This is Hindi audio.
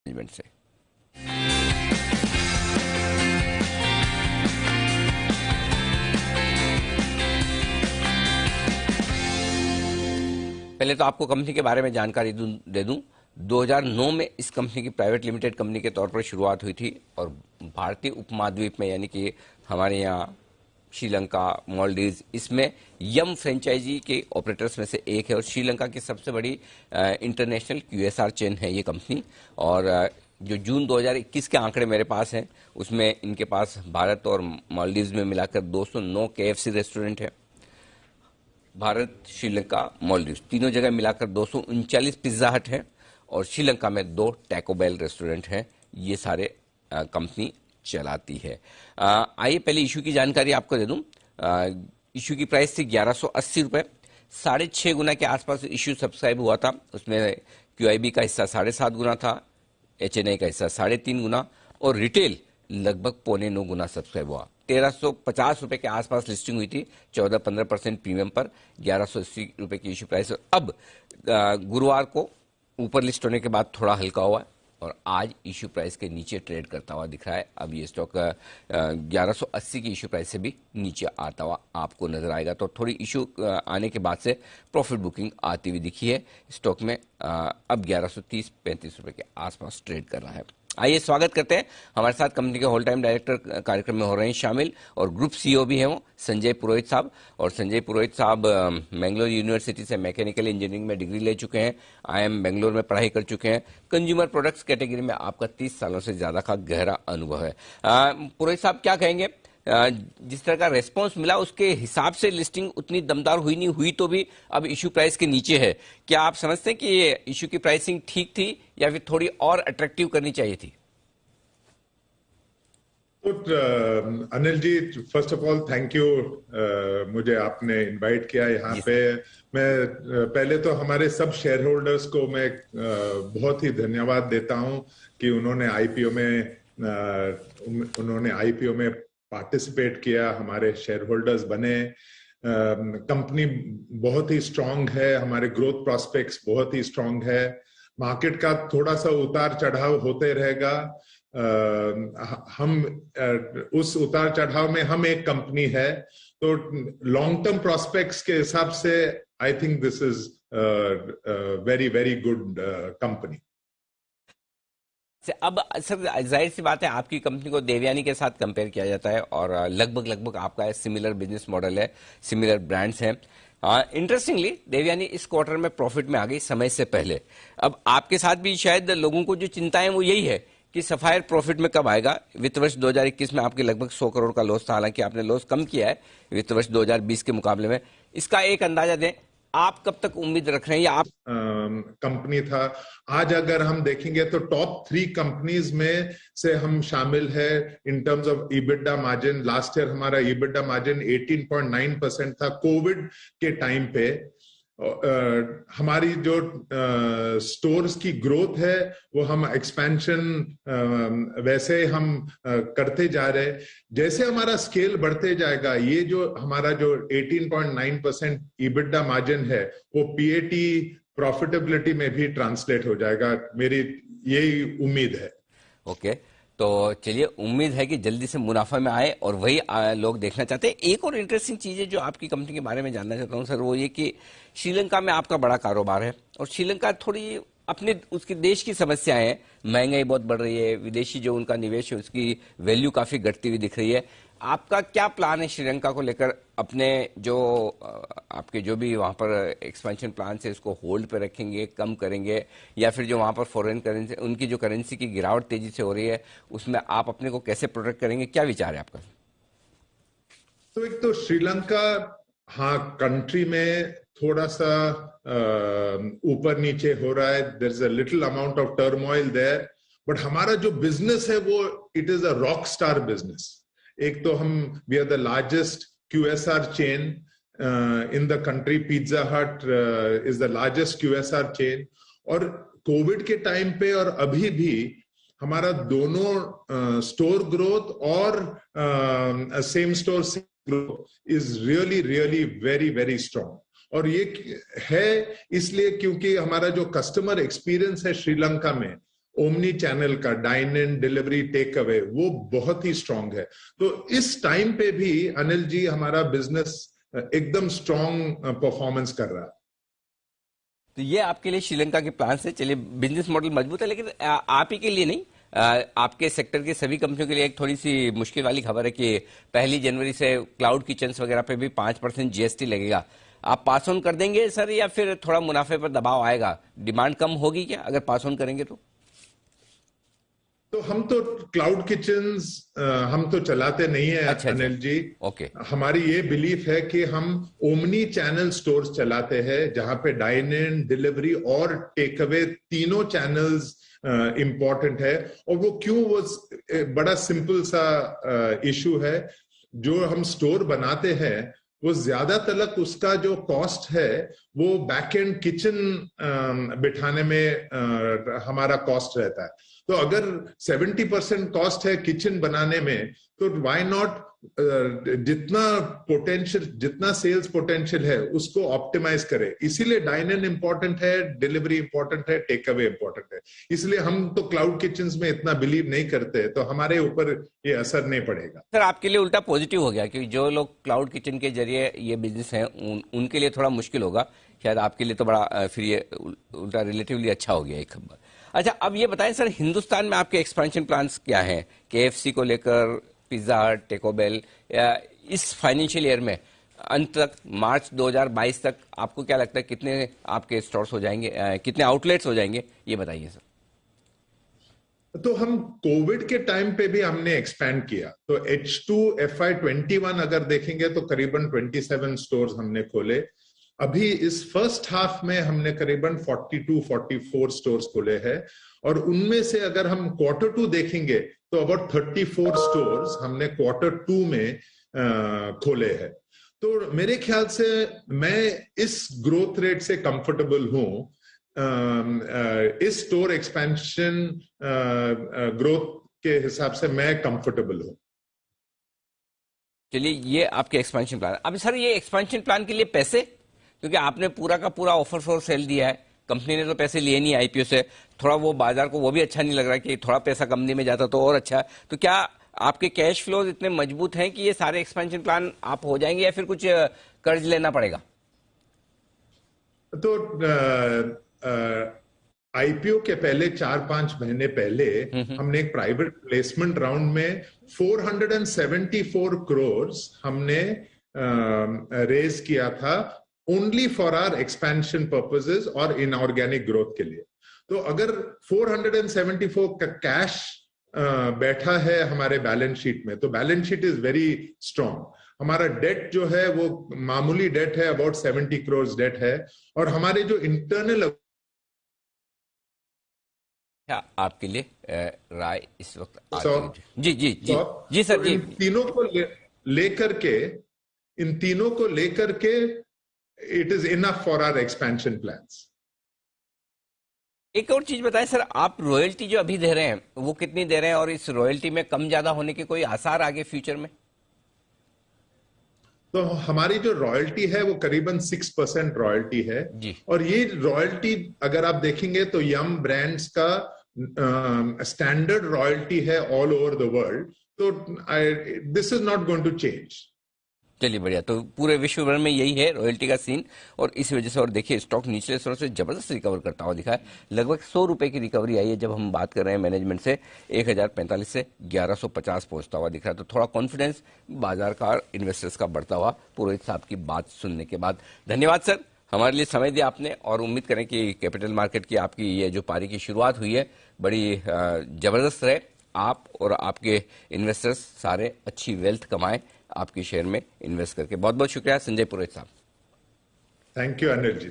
मैनेजमेंट से। पहले तो आपको कंपनी के बारे में जानकारी दे दूं। 2009 में इस कंपनी की प्राइवेट लिमिटेड कंपनी के तौर पर शुरुआत हुई थी और भारतीय उपमहाद्वीप में यानी कि हमारे यहाँ श्रीलंका, मालदीव्स, इसमें यम फ्रेंचाइजी के ऑपरेटर्स में से एक है और श्रीलंका की सबसे बड़ी इंटरनेशनल क्यूएसआर चेन है ये कंपनी। और जो जून 2021 के आंकड़े मेरे पास हैं उसमें इनके पास भारत और मालदीव्स में मिलाकर 209 केएफसी रेस्टोरेंट है। भारत, श्रीलंका, मालदीव्स तीनों जगह मिलाकर 239 पिज्जा हट है और श्रीलंका में 2 टैको बेल रेस्टोरेंट हैं। ये सारे कंपनी चलाती है। आइए पहले इशू की जानकारी आपको दे दूं। इशू की प्राइस थी 1180 रुपए, 6.5 गुना के आसपास इशू सब्सक्राइब हुआ था। उसमें क्यूआईबी का हिस्सा 7.5 गुना था, एचएनआई का हिस्सा 3.5 गुना और रिटेल लगभग 9.25 गुना सब्सक्राइब हुआ। 1350 रुपए के आसपास लिस्टिंग हुई थी, 14-15% प्रीमियम पर 1180 रुपए की इशू प्राइस। अब गुरुवार को ऊपर लिस्ट होने के बाद थोड़ा हल्का हुआ और आज इशू प्राइस के नीचे ट्रेड करता हुआ दिख रहा है। अब ये स्टॉक 1180 की इशू प्राइस से भी नीचे आता हुआ आपको नजर आएगा। तो थोड़ी इशू आने के बाद से प्रॉफिट बुकिंग आती हुई दिखी है स्टॉक में। अब 1130-35 रुपए के आसपास ट्रेड कर रहा है। आइए स्वागत करते हैं, हमारे साथ कंपनी के होल टाइम डायरेक्टर कार्यक्रम में हो रहे हैं शामिल और ग्रुप सीईओ भी हैं वो संजय पुरोहित साहब। और संजय पुरोहित साहब मैंगलोर यूनिवर्सिटी से मैकेनिकल इंजीनियरिंग में डिग्री ले चुके हैं, आईएम बेंगलोर में पढ़ाई कर चुके हैं। कंज्यूमर प्रोडक्ट्स कैटेगरी में आपका 30 सालों से ज्यादा का गहरा अनुभव है। पुरोहित साहब क्या कहेंगे, जिस तरह का रेस्पॉन्स मिला उसके हिसाब से लिस्टिंग उतनी दमदार हुई नहीं हुई तो भी अब इशू प्राइस के नीचे है। क्या आप समझते हैं कि ये इशू की प्राइसिंग ठीक थी या फिर थोड़ी और अट्रैक्टिव करनी चाहिए थी? Anil ji, first of all thank you, मुझे आपने इनवाइट किया यहाँ पे। मैं पहले तो हमारे सब शेयर होल्डर्स को मैं बहुत ही धन्यवाद देता हूँ कि उन्होंने आईपीओ में पार्टिसिपेट किया, हमारे शेयर होल्डर्स बने। कंपनी बहुत ही स्ट्रांग है, हमारे ग्रोथ प्रोस्पेक्ट्स बहुत ही स्ट्रांग है। मार्केट का थोड़ा सा उतार चढ़ाव होते रहेगा। हम उस उतार चढ़ाव में हम एक कंपनी है, तो लॉन्ग टर्म प्रोस्पेक्ट्स के हिसाब से I think this is very very good company. अब सर जाहिर सी बात है आपकी कंपनी को देवयानी के साथ कंपेयर किया जाता है और लगभग आपका सिमिलर बिजनेस मॉडल है, सिमिलर ब्रांड्स हैं। इंटरेस्टिंगली देवयानी इस क्वार्टर में प्रॉफिट में आ गई समय से पहले। अब आपके साथ भी शायद लोगों को जो चिंता है वो यही है कि सफायर प्रॉफिट में कब आएगा। वित्त वर्ष 2021 में आपके लगभग 100 करोड़ का लॉस था, हालांकि आपने लॉस कम किया है वित्त वर्ष 2020 के मुकाबले में। इसका एक अंदाजा दें, आप कब तक उम्मीद रख रहे हैं या आप कंपनी था। आज अगर हम देखेंगे तो टॉप 3 कंपनीज में से हम शामिल है in terms of EBITDA margin. Last year हमारा ईबिटा मार्जिन 18.9% था कोविड के टाइम पे। हमारी जो स्टोर्स की ग्रोथ है वो हम एक्सपेंशन वैसे हम करते जा रहे। जैसे हमारा स्केल बढ़ते जाएगा, ये जो हमारा जो 18.9% ईबिटा मार्जिन है वो पीएटी प्रॉफिटेबिलिटी में भी ट्रांसलेट हो जाएगा, मेरी यही उम्मीद है। ओके, तो चलिए उम्मीद है कि जल्दी से मुनाफा में आए और वही लोग देखना चाहते हैं। एक और इंटरेस्टिंग चीज है जो आपकी कंपनी के बारे में जानना चाहता हूं सर, वो ये कि श्रीलंका में आपका बड़ा कारोबार है और श्रीलंका थोड़ी अपने उसके देश की समस्याएं हैं, महंगाई बहुत बढ़ रही है, विदेशी जो उनका निवेश है उसकी वैल्यू काफी घटती हुई दिख रही है। आपका क्या प्लान है श्रीलंका को लेकर? अपने जो आपके जो भी वहां पर एक्सपेंशन प्लान है उसको होल्ड पे रखेंगे, कम करेंगे, या फिर जो वहां पर फॉरेन करेंसी उनकी जो करेंसी की गिरावट तेजी से हो रही है उसमें आप अपने को कैसे प्रोटेक्ट करेंगे? क्या विचार है आपका? तो एक तो श्रीलंका, हाँ, कंट्री में थोड़ा सा ऊपर नीचे हो रहा है, there is a little amount of turmoil there, but हमारा जो बिजनेस है वो it is a rock star business. एक तो हम we are the largest QSR chain in the country. Pizza Hut is the largest QSR chain. और कोविड के टाइम पे और अभी भी हमारा दोनों स्टोर ग्रोथ और same store growth is really really very very strong. और ये है इसलिए क्योंकि हमारा जो कस्टमर एक्सपीरियंस है श्रीलंका में ओमनी चैनल का dine in delivery take away वो बहुत ही स्ट्रांग है। तो इस टाइम पे भी अनिल जी हमारा बिजनेस एकदम स्ट्रांग परफॉर्मेंस कर रहा है। तो ये आपके लिए श्रीलंका के प्लान से चलिए, बिजनेस मॉडल मजबूत है, लेकिन आप ही के लिए नहीं, आपके सेक्टर की सभी कंपनियों के लिए एक थोड़ी सी मुश्किल वाली खबर है कि 1 जनवरी से क्लाउड किचन्स वगैरह पे भी 5% जीएसटी लगेगा। आप पास ऑन कर देंगे सर, या फिर थोड़ा मुनाफे पर दबाव आएगा? डिमांड कम होगी क्या अगर पास ऑन करेंगे तो हम तो क्लाउड किचन्स हम तो चलाते नहीं है। अच्छा, अनिल जी, ओके। हमारी ये बिलीफ है कि हम ओमनी चैनल स्टोर्स चलाते हैं जहां पे डाइन इन डिलीवरी और टेक अवे तीनों चैनल्स इंपॉर्टेंट है। और वो क्यों, वो बड़ा सिंपल सा इशू है। जो हम स्टोर बनाते हैं वो ज्यादातर उसका जो कॉस्ट है वो बैक एंड किचन बिठाने में हमारा कॉस्ट रहता है। तो अगर 70% कॉस्ट है किचन बनाने में, तो व्हाई नॉट जितना पोटेंशियल, जितना सेल्स पोटेंशियल है उसको ऑप्टिमाइज करें। इसीलिए डाइन इन इंपॉर्टेंट है, डिलीवरी इंपॉर्टेंट है, टेक अवे इंपॉर्टेंट है। इसलिए हम तो क्लाउड किचन्स में इतना बिलीव नहीं करते, तो हमारे ऊपर ये असर नहीं पड़ेगा। सर? आपके लिए उल्टा पॉजिटिव हो गया, क्योंकि जो लोग क्लाउड किचन के जरिए ये बिजनेस है उनके लिए थोड़ा मुश्किल होगा, शायद आपके लिए तो बड़ा फिर ये उल्टा रिलेटिवली अच्छा हो गया एक खबर। अच्छा, अब ये बताएं सर, हिंदुस्तान में आपके एक्सपेंशन प्लान्स क्या हैं? केएफसी को लेकर, पिज्जा हट, टेको बेल, इस फाइनेंशियल ईयर में अंत तक, मार्च 2022 तक आपको क्या लगता है कितने आपके स्टोर्स हो जाएंगे, कितने आउटलेट्स हो जाएंगे, ये बताइए सर। तो हम कोविड के टाइम पे भी हमने एक्सपैंड किया। तो H2 FY21 अगर देखेंगे तो करीबन 27 स्टोर्स हमने खोले। अभी इस फर्स्ट हाफ में हमने करीबन 42-44 स्टोर्स खोले हैं। और उनमें से अगर हम Q2 देखेंगे तो अबाउट 34 स्टोर्स हमने Q2 में खोले हैं। तो मेरे ख्याल से मैं इस ग्रोथ रेट से कंफर्टेबल हूं। इस स्टोर एक्सपेंशन ग्रोथ के हिसाब से मैं कंफर्टेबल हूं। चलिए, ये आपके एक्सपेंशन प्लान। अब सर, ये एक्सपेंशन प्लान के लिए पैसे, क्योंकि आपने पूरा का पूरा ऑफर फॉर सेल दिया है, कंपनी ने तो पैसे लिए नहीं आईपीओ से, थोड़ा वो बाजार को वो भी अच्छा नहीं लग रहा कि थोड़ा पैसा कंपनी में जाता तो और अच्छा। तो क्या आपके कैश फ्लो इतने मजबूत हैं कि ये सारे एक्सपेंशन प्लान आप हो जाएंगे, या फिर कुछ कर्ज लेना पड़ेगा? तो आईपीओ के पहले 4-5 महीने पहले हमने एक प्राइवेट प्लेसमेंट राउंड में 474 करोड़ हमने रेज किया था, only for our expansion purposes और इनऑर्गेनिक ग्रोथ के लिए। तो अगर 474 का कैश बैठा है हमारे बैलेंस शीट में, तो balance sheet is very strong. हमारा डेट जो है वो मामूली डेट है, अबाउट 70 करोड़ डेट है। और हमारे जो इंटरनल, क्या आपके लिए राय इस वक्त आती है? जी जी जी जी सर, तो जी। इन तीनों को लेकर के, इन तीनों को लेकर के it is enough for our expansion plans. एक और चीज बताएं सर, आप रॉयल्टी जो अभी दे रहे हैं वो कितनी दे रहे हैं, और इस रॉयल्टी में कम ज्यादा होने के कोई आसार आगे फ्यूचर में? तो हमारी जो रॉयल्टी है वो करीबन 6% रॉयल्टी है जी। और ये रॉयल्टी अगर आप देखेंगे तो यम ब्रांड्स का स्टैंडर्ड रॉयल्टी है ऑल ओवर द वर्ल्ड। तो this is not going to change. चलिए, बढ़िया। तो पूरे विश्व भर में यही है रॉयल्टी का सीन, और इस वजह से, और देखिए स्टॉक निचले स्तरों से जबरदस्त रिकवर करता हुआ दिखा है। लगभग 100 रुपए की रिकवरी आई है जब हम बात कर रहे हैं मैनेजमेंट से। 1045 से 1150 पहुंचता हुआ दिख रहा है। तो थोड़ा कॉन्फिडेंस बाजार का, इन्वेस्टर्स का बढ़ता हुआ पुरोहित साहब की बात सुनने के बाद। धन्यवाद सर, हमारे लिए समय दिया आपने, और उम्मीद करें कि कैपिटल मार्केट की आपकी ये जो पारी की शुरुआत हुई है बड़ी जबरदस्त रहे। आप और आपके इन्वेस्टर्स सारे अच्छी वेल्थ कमाएं आपके शेयर में इन्वेस्ट करके। बहुत बहुत शुक्रिया संजय पुरोहित साहब। Thank you Anil ji.